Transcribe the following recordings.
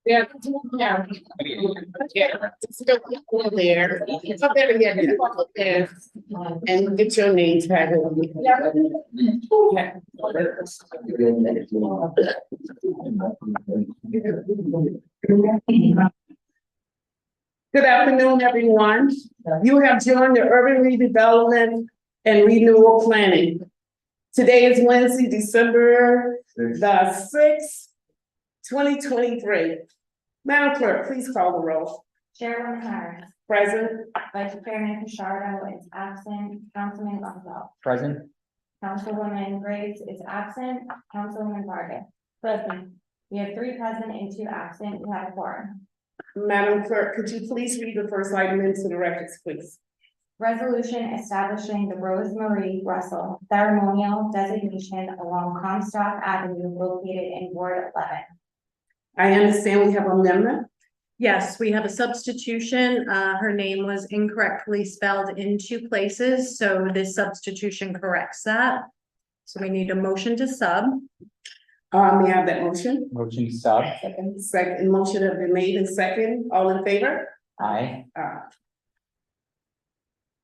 Yeah. Yeah. Yeah. Still go there. It's up there, yeah, you walk up there, and get your name tag on. Yeah. Good afternoon, everyone. You have joined the Urban Redevelopment and Renewal Planning. Today is Wednesday, December the 6th, 2023. Madam Clerk, please call the roll. Chairwoman Harris. Present. Vice Chairman Pichardo is absent. Councilman Gonzalez. Present. Councilwoman Graves is absent. Councilwoman Vargas. Present. We have 3 present and 2 absent. We have a quorum. Madam Clerk, could you please read the first item into the records, please? Resolution establishing the Rose Marie Russell ceremonial designation along Comstock Avenue located in Ward 11. I understand we have an amendment. Yes, we have a substitution. Her name was incorrectly spelled in 2 places, so this substitution corrects that. So we need a motion to sub. May I have that motion? Motion sub. Second motion has been made and second. All in favor? Aye.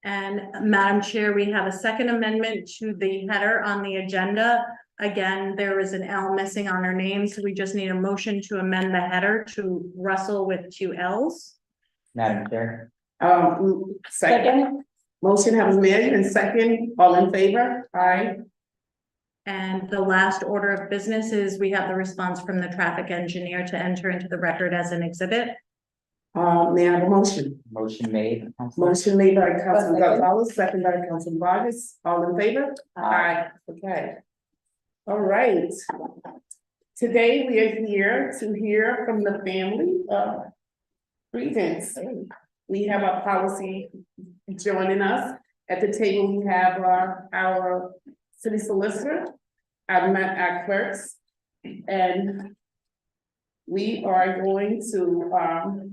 And Madam Chair, we have a second amendment to the header on the agenda. Again, there is an L missing on her name, so we just need a motion to amend the header to Russell with 2 L's. Madam Chair. Second. Motion has been made and second. All in favor? Aye. And the last order of business is we have the response from the traffic engineer to enter into the record as an exhibit. May I have a motion? Motion made. Counselor. Motion made by Councilman Gonzalez, second by Councilman Vargas. All in favor? Aye. Okay. All right. Today we are here to hear from the family of Providence. We have a policy joining us. At the table, we have our city solicitor, our clerks, and we are going to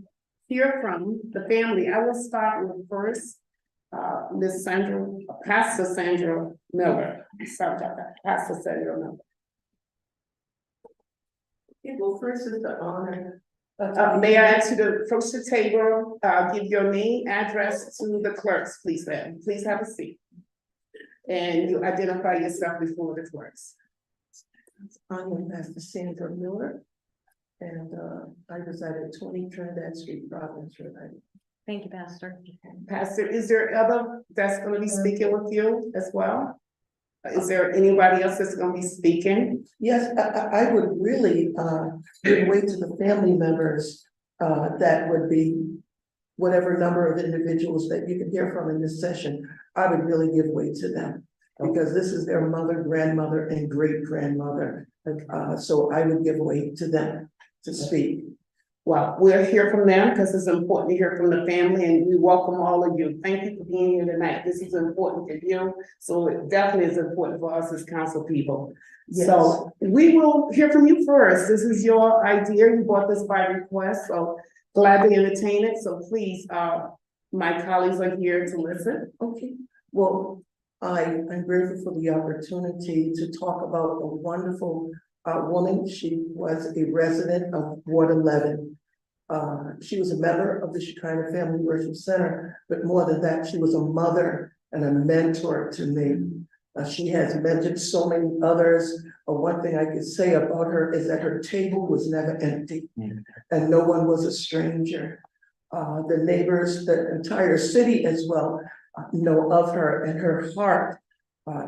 hear from the family. I will start with first Miss Sandra, Pastor Sandra Miller. Sorry about that, Pastor Sandra Miller. Okay, well, first is the honor. May I ask you to approach the table, give your name, address to the clerks, please, ma'am. Please have a seat. And you identify yourself before the clerks. I'm Pastor Sandra Miller, and I reside at 20 Trinidad Street, Providence, Rhode Island. Thank you, Pastor. Pastor, is there other that's going to be speaking with you as well? Is there anybody else that's going to be speaking? Yes, I would really give way to the family members. That would be whatever number of individuals that you can hear from in this session. I would really give way to them because this is their mother, grandmother, and great grandmother. So I would give way to them to speak. Well, we'll hear from them because it's important to hear from the family, and we welcome all of you. Thank you for being here tonight. This is important to you, so it definitely is important for us as council people. Yes. So we will hear from you first. This is your idea. You brought this by request, so gladly entertain it. So please, my colleagues are here to listen. Okay, well, I'm grateful for the opportunity to talk about a wonderful woman. She was a resident of Ward 11. She was a member of the Shekinah Family Worship Center, but more than that, she was a mother and a mentor to me. She has mentored so many others. One thing I could say about her is that her table was never empty, and no one was a stranger. The neighbors, the entire city as well, know of her and her heart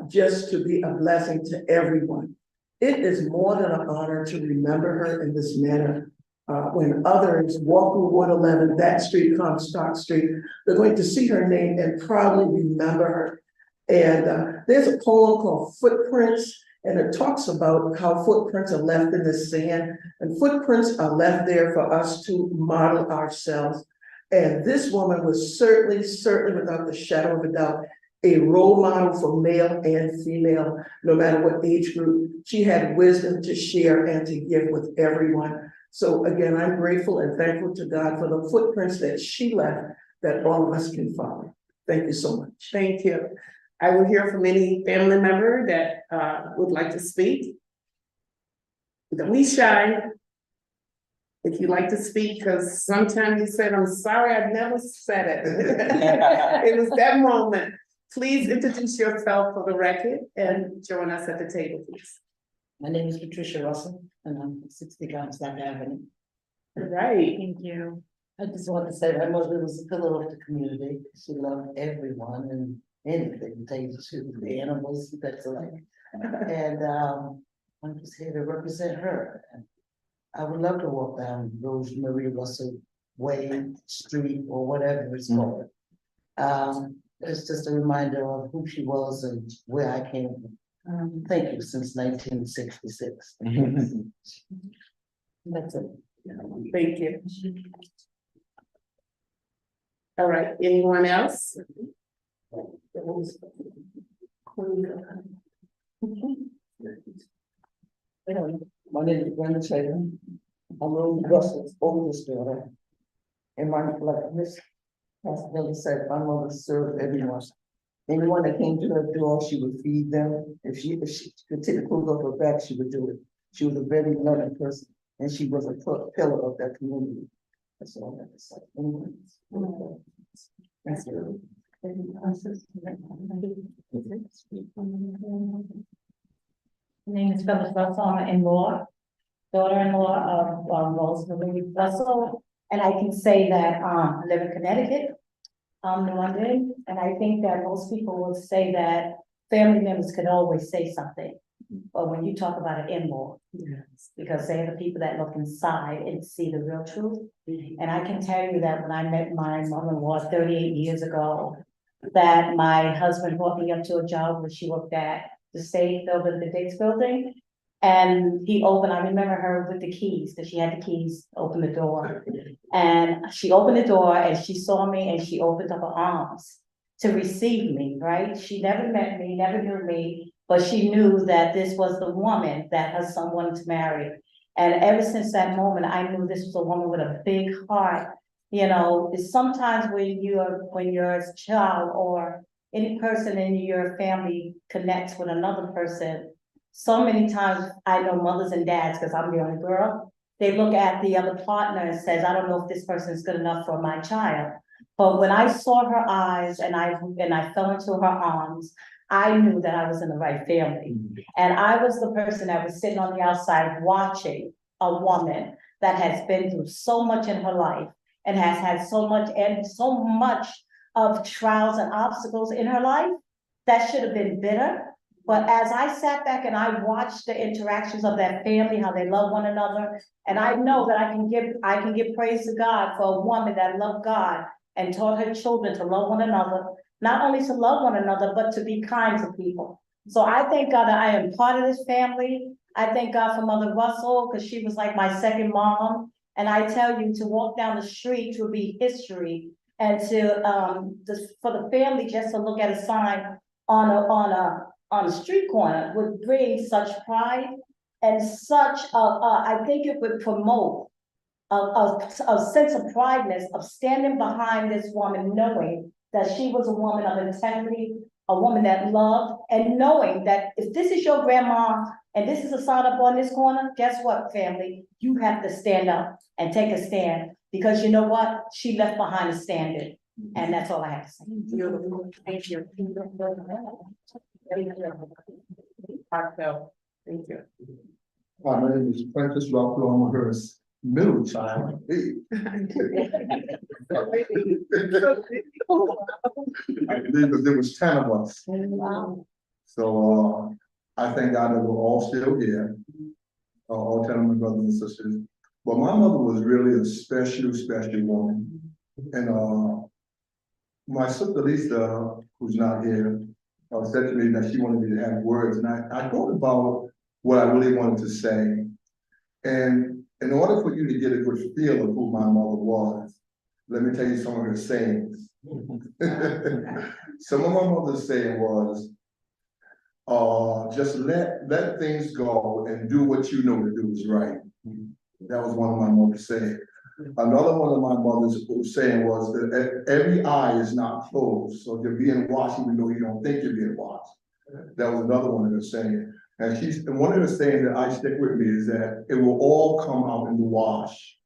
just to be a blessing to everyone. It is more than an honor to remember her in this manner. When others walk through Ward 11, that street, Comstock Street, they're going to see her name and probably remember her. And there's a poem called Footprints, and it talks about how footprints are left in the sand, and footprints are left there for us to model ourselves. And this woman was certainly without the shadow of a doubt, a role model for male and female, no matter what age group. She had wisdom to share and to give with everyone. So again, I'm grateful and thankful to God for the footprints that she left that all of us can follow. Thank you so much. Thank you. I will hear from any family member that would like to speak. Don't be shy. if you'd like to speak, because sometimes you said, I'm sorry, I've never said it. It was that moment. Please introduce yourself for the record and join us at the table, please. My name is Patricia Russell, and I'm 60 Comstock Avenue. Right. Thank you. I just want to say my mother was a pillar of the community. She loved everyone and anything, to the animals, that's like. And I'm just here to represent her. I would love to walk down Rosemary Russell Way, Street, or whatever it's called. It's just a reminder of who she was and where I came from. Thank you, since 1966. That's it. Thank you. All right, anyone else? My name is Brenda Taylor. I'm Rose Russell's oldest daughter. And like Miss Pastor said, my mother served everyone. Anyone that came to her door, she would feed them. If she could take the clothes off her back, she would do it. She was a very loving person, and she was a pillar of that community. That's all I have to say. Thank you. My name is Phyllis Russell, I'm an in-law, daughter-in-law of Rosemary Russell. And I can say that I live in Connecticut, New London, and I think that most people will say that family members can always say something. But when you talk about an in-law, because they're the people that look inside and see the real truth. And I can tell you that when I met my mother-in-law 38 years ago, that my husband brought me up to a job where she worked at the state building, the Diggs building. And he opened, I remember her with the keys, because she had the keys, open the door. And she opened the door and she saw me and she opened up her arms to receive me, right? She never met me, never knew me, but she knew that this was the woman that her son wanted to marry. And ever since that moment, I knew this was a woman with a big heart. You know, it's sometimes when you're a child or any person in your family connects with another person, so many times I know mothers and dads, because I'm the only girl, they look at the other partner and says, I don't know if this person is good enough for my child. But when I saw her eyes and I fell into her arms, I knew that I was in the right family. And I was the person that was sitting on the outside watching a woman that has been through so much in her life and has had so much of trials and obstacles in her life that should have been bitter. But as I sat back and I watched the interactions of that family, how they love one another, and I know that I can give praise to God for a woman that loved God and taught her children to love one another, not only to love one another, but to be kind to people. So I thank God that I am part of this family. I thank God for Mother Russell, because she was like my second mom. And I tell you, to walk down the street would be history. And for the family just to look at a sign on a street corner would bring such pride and such I think it would promote a sense of prideness of standing behind this woman, knowing that she was a woman of integrity, a woman that loved, and knowing that if this is your grandma and this is a sign up on this corner, guess what, family? You have to stand up and take a stand, because you know what? She left behind a standard. And that's all I have to say. Beautiful. Thank you. Heartfelt. Thank you. My name is Prentice Russell. I'm her middle child. I believe that there was 10 of us. Wow. So I thank God that we're all still here. All 10 of my brothers and sisters. But my mother was really a special woman. And my sister Lisa, who's not here, said to me that she wanted me to have words. And I thought about what I really wanted to say. And in order for you to get a good feel of who my mother was, let me tell you some of her sayings. Some of my mother's saying was, just let things go and do what you know to do is right. That was one of my mother's saying. Another one of my mother's saying was that every eye is not closed. So you're being watched even though you don't think you're being watched. That was another one of her saying. And one of the sayings that I stick with me is that it will all come out in the wash.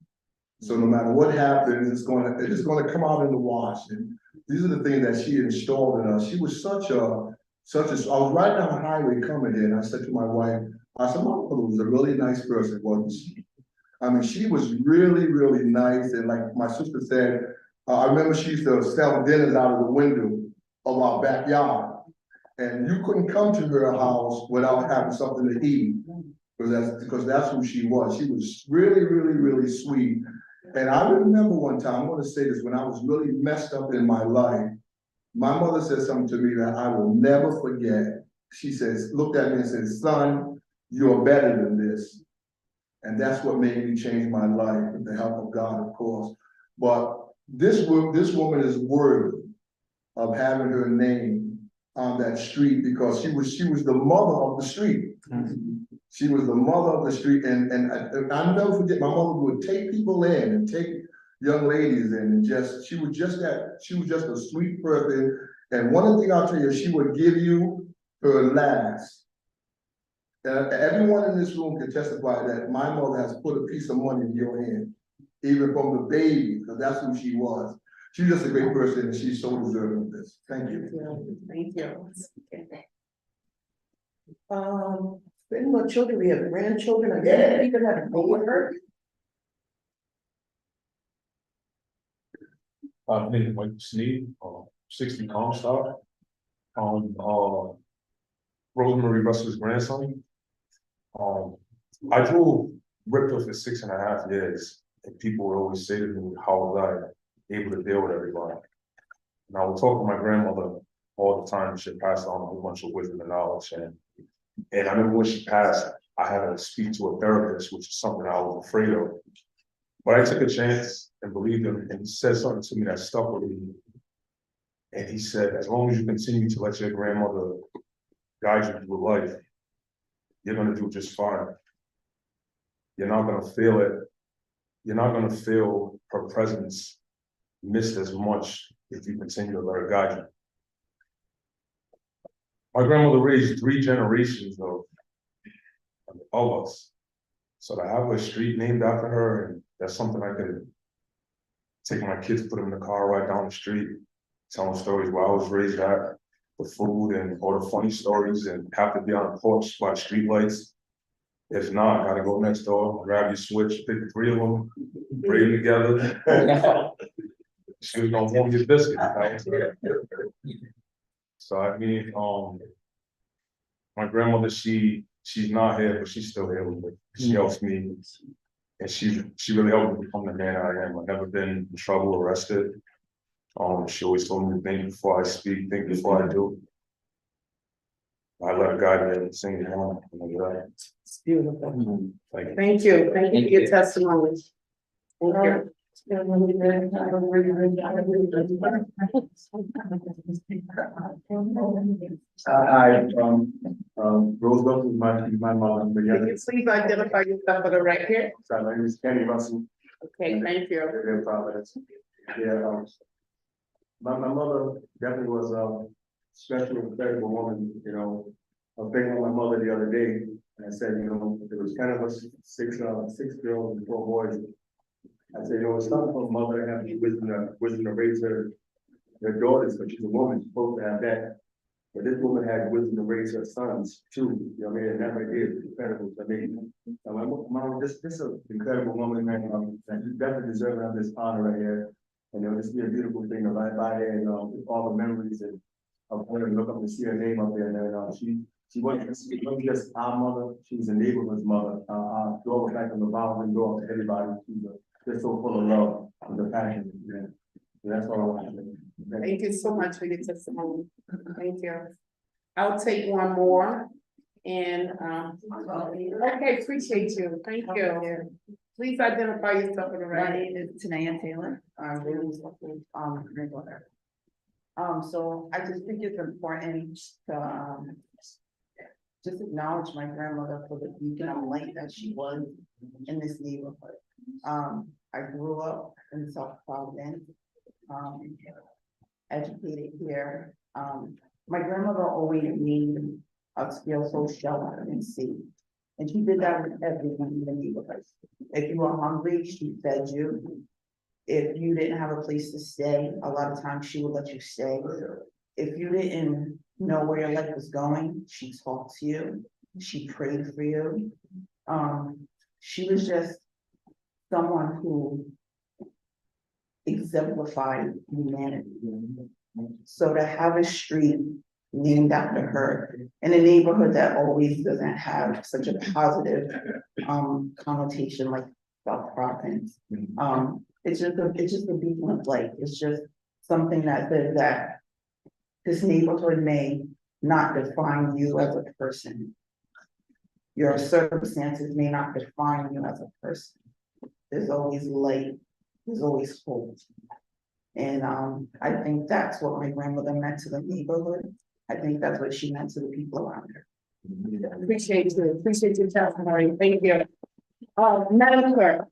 So no matter what happens, it's gonna come out in the wash. And these are the things that she installed in us. She was I was right down the highway coming here, and I said to my wife, I said, my mother was a really nice person, wasn't she? I mean, she was really, really nice, and like my sister said, I remember she used to sell dinners out of the window of our backyard. And you couldn't come to her house without having something to eat, because that's who she was. She was really, really, really sweet. And I remember one time, I want to say this, when I was really messed up in my life, my mother said something to me that I will never forget. She says, looked at me and said, son, you're better than this. And that's what made me change my life, with the help of God, of course. But this woman is worthy of having her name on that street, because she was the mother of the street. She was the mother of the street, and I'll never forget, my mother would take people in and take young ladies in, and she was just a sweet person. And one thing I'll tell you, she would give you her last. Everyone in this room can testify that my mother has put a piece of money in your hand, even from the baby, because that's who she was. She's just a great person, and she's so deserving of this. Thank you. Thank you. Any more children? We have grandchildren. I guess you could have a coworker. My name is Mike Sneed, 60 Comstock. Rosemary Russell's grandson. I drove Ripto for 6.5 years, and people would always say to me, how was I able to deal with everybody? And I would talk to my grandmother all the time. She passed on a whole bunch of wisdom and knowledge. And I remember when she passed, I had to speak to a therapist, which is something I was afraid of. But I took a chance and believed him, and he said something to me that stuck with me. And he said, as long as you continue to let your grandmother guide you through life, you're gonna do just fine. You're not gonna feel it. You're not gonna feel her presence missed as much if you continue to let her guide you. My grandmother raised 3 generations of us. So to have a street named after her, and that's something I could take my kids, put them in the car right down the street, telling stories where I was raised at, the food and all the funny stories, and have to be on a porch by streetlights. If not, gotta go next door, grab your switch, pick 3 of them, braid them together. She was gonna warm your biscuit. So I mean, my grandmother, she's not here, but she's still here with me. She helps me, and she really helped me become the man I am. I've never been in trouble, arrested. She always told me to think before I speak, think before I do. I let her guide me and sing it on. It's beautiful. Thank you. Thank you. Thank you for your testimony. Thank you. Roosevelt is my mom. Can you please identify yourself for the record? So my name is Kenny Russell. Okay, thank you. They're in Providence. Yeah, my mother definitely was a special, incredible woman. You know, I was thinking of my mother the other day, and I said, you know, there was kind of us 6 girls and 4 boys. I said, you know, it's not for a mother to have the wisdom to raise her daughters, but she's a woman, she's supposed to have that. But this woman had wisdom to raise her sons too. You know what I mean? And that right there is incredible to me. My mom, this is an incredible woman, man. And she's definitely deserving of this honor right here. And it would just be a beautiful thing to ride by there and all the memories and of her and look up and see her name up there. And she wasn't just our mother, she was a neighborhood's mother. Our door was like a revolving door to everybody. She was just so full of love and the passion. Yeah. So that's all I want to say. Thank you so much for your testimony. Thank you. I'll take one more. And, okay, appreciate you. Thank you. Please identify yourself for the record. My name is Tanaya Taylor. I'm really granddaughter. So I just think it's important to just acknowledge my grandmother for the beacon of light that she was in this neighborhood. I grew up in South Providence, educated here. My grandmother always made us feel so sheltered and safe. And she did that with everyone in the neighborhood. If you were hungry, she fed you. If you didn't have a place to stay, a lot of times she would let you stay. If you didn't know where your life was going, she talked to you, she prayed for you. She was just someone who exemplified humanity. So to have a street named after her in a neighborhood that always doesn't have such a positive connotation like South Providence. It's just a beacon of light. It's just something that says that this neighborhood may not define you as a person. Your circumstances may not define you as a person. There's always light, there's always hope. And I think that's what my grandmother meant to the neighborhood. I think that's what she meant to the people around her. Appreciate your testimony, thank you. Madam Clerk,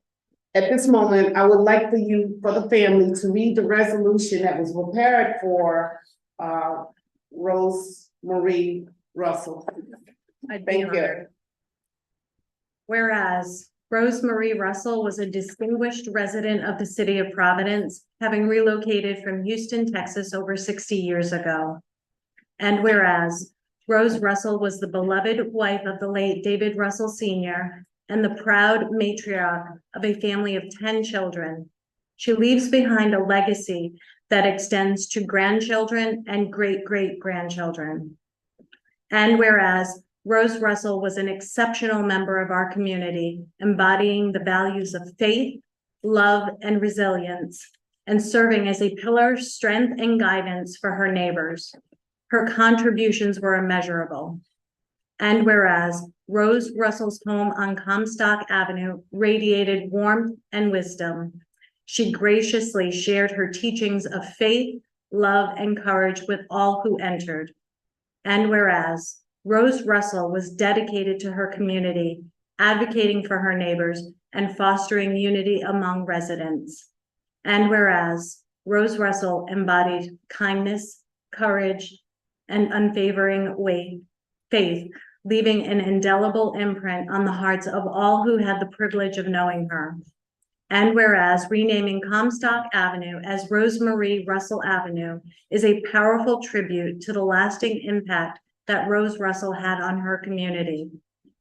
at this moment, I would like for the family to read the resolution that was prepared for Rose Marie Russell. I'd be Thank you. honored. Whereas Rose Marie Russell was a distinguished resident of the city of Providence, having relocated from Houston, Texas over 60 years ago. And whereas Rose Russell was the beloved wife of the late David Russell Sr. and the proud matriarch of a family of 10 children, she leaves behind a legacy that extends to grandchildren and great-great-grandchildren. And whereas Rose Russell was an exceptional member of our community, embodying the values of faith, love, and resilience, and serving as a pillar of strength and guidance for her neighbors. Her contributions were immeasurable. And whereas Rose Russell's home on Comstock Avenue radiated warmth and wisdom, she graciously shared her teachings of faith, love, and courage with all who entered. And whereas Rose Russell was dedicated to her community, advocating for her neighbors and fostering unity among residents. And whereas Rose Russell embodied kindness, courage, and unwavering faith, leaving an indelible imprint on the hearts of all who had the privilege of knowing her. And whereas renaming Comstock Avenue as Rose Marie Russell Avenue is a powerful tribute to the lasting impact that Rose Russell had on her community.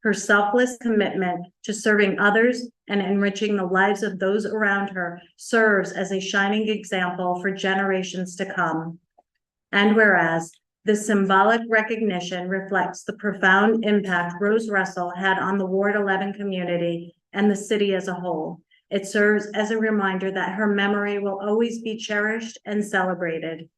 Her selfless commitment to serving others and enriching the lives of those around her serves as a shining example for generations to come. And whereas this symbolic recognition reflects the profound impact Rose Russell had on the Ward 11 community and the city as a whole, it serves as a reminder that her memory will always be cherished and celebrated.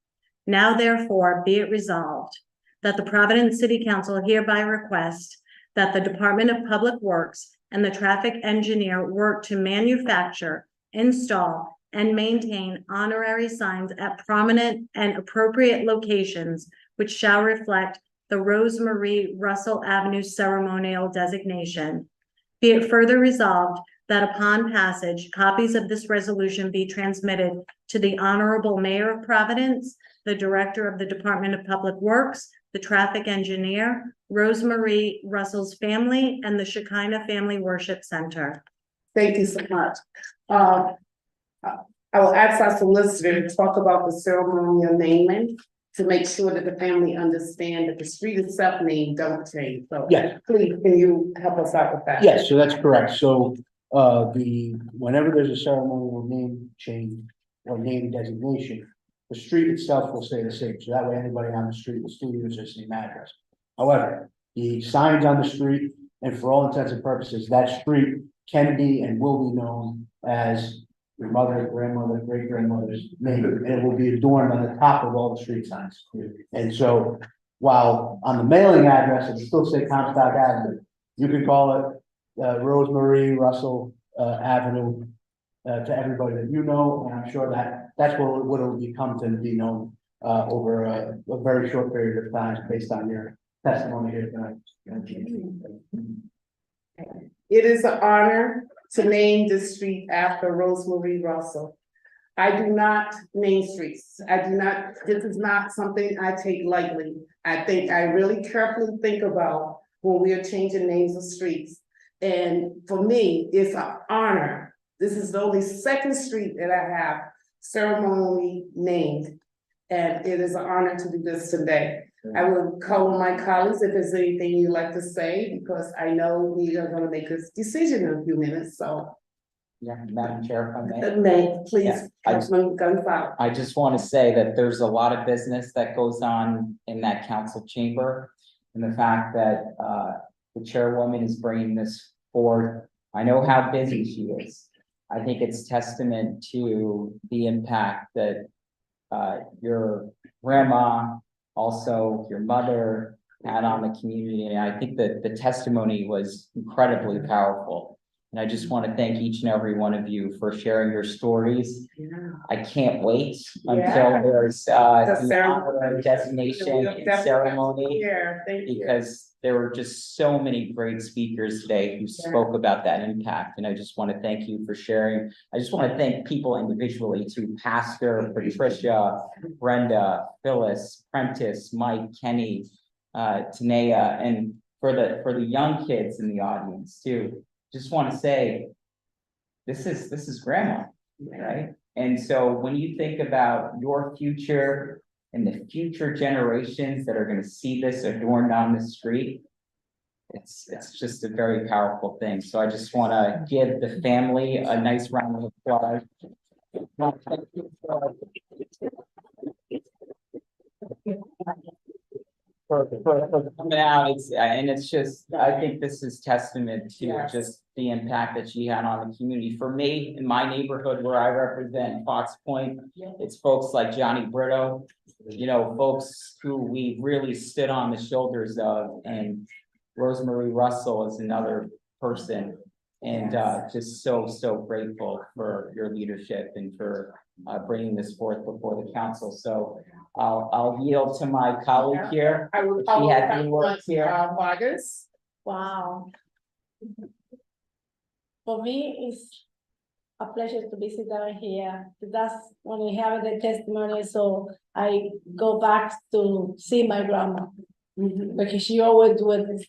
Now, therefore, be it resolved that the Providence City Council hereby request that the Department of Public Works and the traffic engineer work to manufacture, install, and maintain honorary signs at prominent and appropriate locations, which shall reflect the Rose Marie Russell Avenue ceremonial designation. Be it further resolved that upon passage, copies of this resolution be transmitted to the Honorable Mayor of Providence, the Director of the Department of Public Works, the traffic engineer, Rose Marie Russell's family, and the Shekinah Family Worship Center. Thank you so much. I will ask our solicitor to talk about the ceremonial naming to make sure that the family understand that the street itself name don't change. So Yes. please, can you help us out with that? Yes, so that's correct. So whenever there's a ceremonial name change or name designation, the street itself will stay the same. So that way anybody on the street will still use the same address. However, the signs on the street, and for all intents and purposes, that street can be and will be known as your mother, grandmother, great grandmother's name, and it will be adorned on the top of all the street signs. And so while on the mailing address, it will still say Comstock Avenue, you can call it Rose Marie Russell Avenue to everybody that you know, and I'm sure that that's what it will become to be known over a very short period of time based on your testimony here tonight. It is an honor to name this street after Rose Marie Russell. I do not name streets. This is not something I take lightly. I really carefully think about when we are changing names of streets. And for me, it's an honor. This is the only second street that I have ceremonially named. And it is an honor to do this today. I will call on my colleagues if there's anything you'd like to say, because I know we are gonna make this decision in a few minutes, so. Yeah, Madam Chair, if I may. May, please, Yeah, I- Councilman Gunpowder. I just want to say that there's a lot of business that goes on in that council chamber. And the fact that, the chairwoman is bringing this forward, I know how busy she is. I think it's testament to the impact that, your grandma, also your mother had on the community. And I think that the testimony was incredibly powerful. And I just want to thank each and every one of you for sharing your stories. I can't wait until Yeah. there's The the honor designation and ceremony. Yeah, thank you. Because there were just so many great speakers today who spoke about that impact, and I just want to thank you for sharing. I just want to thank people individually too, Pastor, Patricia, Brenda, Phyllis, Prentice, Mike, Kenny, Tanea, and for the young kids in the audience too. Just want to say, this is grandma, right? And so when you think about your future and the future generations that are going to see this adorned on the street, it's just a very powerful thing. So I just want to give the family a nice round of applause. For coming out, it's just, I think this is testament to just the impact that she had on the community. For me, in my neighborhood where I represent, Fox Point, it's folks like Johnny Brito, you know, folks who we really stood on the shoulders of, and Rosemary Russell is another person. And just so grateful for your leadership and for bringing this forth before the council. So I'll yield to my colleague here. I will She call had on any work here. Vargas. Wow. For me, it's a pleasure to visit down here. That's when we have the testimony, so I go back to see my grandma. Because she always would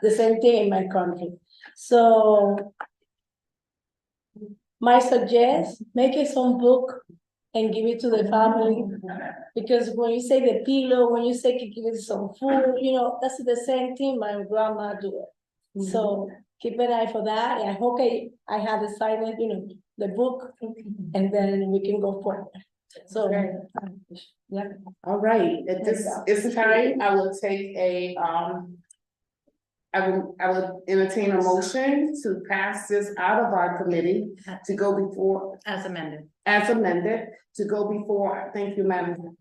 the same thing in my country. So my suggest, make it some book and give it to the family. Because when you say the pillow, when you say give it some food, you know, that's the same thing my grandma do it. So keep an eye for that. I hope I have decided, you know, the book, and then we can go forward. So, yeah. All right, at this time, I will take a, I will entertain a motion to pass this out of our committee to go before, As amended. to go before, thank you, Madam.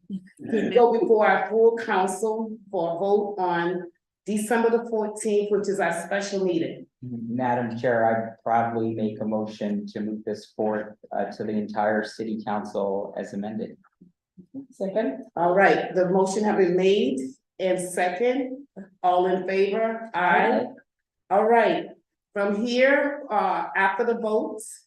To go before our full council for a vote on December the 14th, which is our special meeting. Madam Chair, I'd probably make a motion to move this forth to the entire city council as amended. Second. All right, the motion have been made and second. All in favor? Aye. All right, from here, after the votes,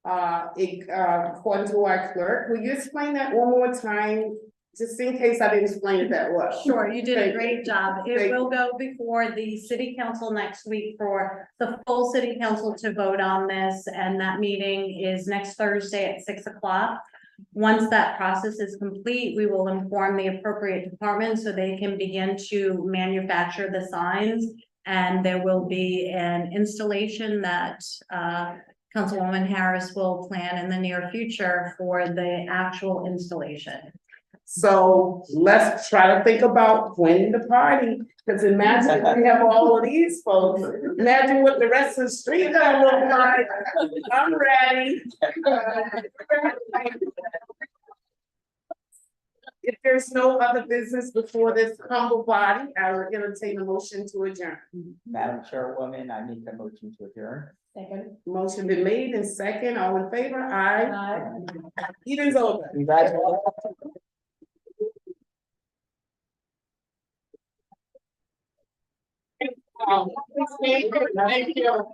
according to our clerk, will you explain that one more time? Just in case I didn't explain it that well. Sure, you did a Thank you. great job. Thank It will go before the city council next week for the full city council to vote on this, and that meeting is next Thursday at 6 o'clock. Once that process is complete, we will inform the appropriate departments so they can begin to manufacture the signs. And there will be an installation that Councilwoman Harris will plan in the near future for the actual installation. So let's try to think about winning the party, because imagine if we have all of these folks, imagine what the rest of the street gonna look like. I'm ready. If there's no other business before this humble body, I will entertain a motion to adjourn. Madam Chairwoman, I make a motion to adjourn. Second. Motion been made and second, all in favor? Aye. Meeting's over. Congratulations. Thank you.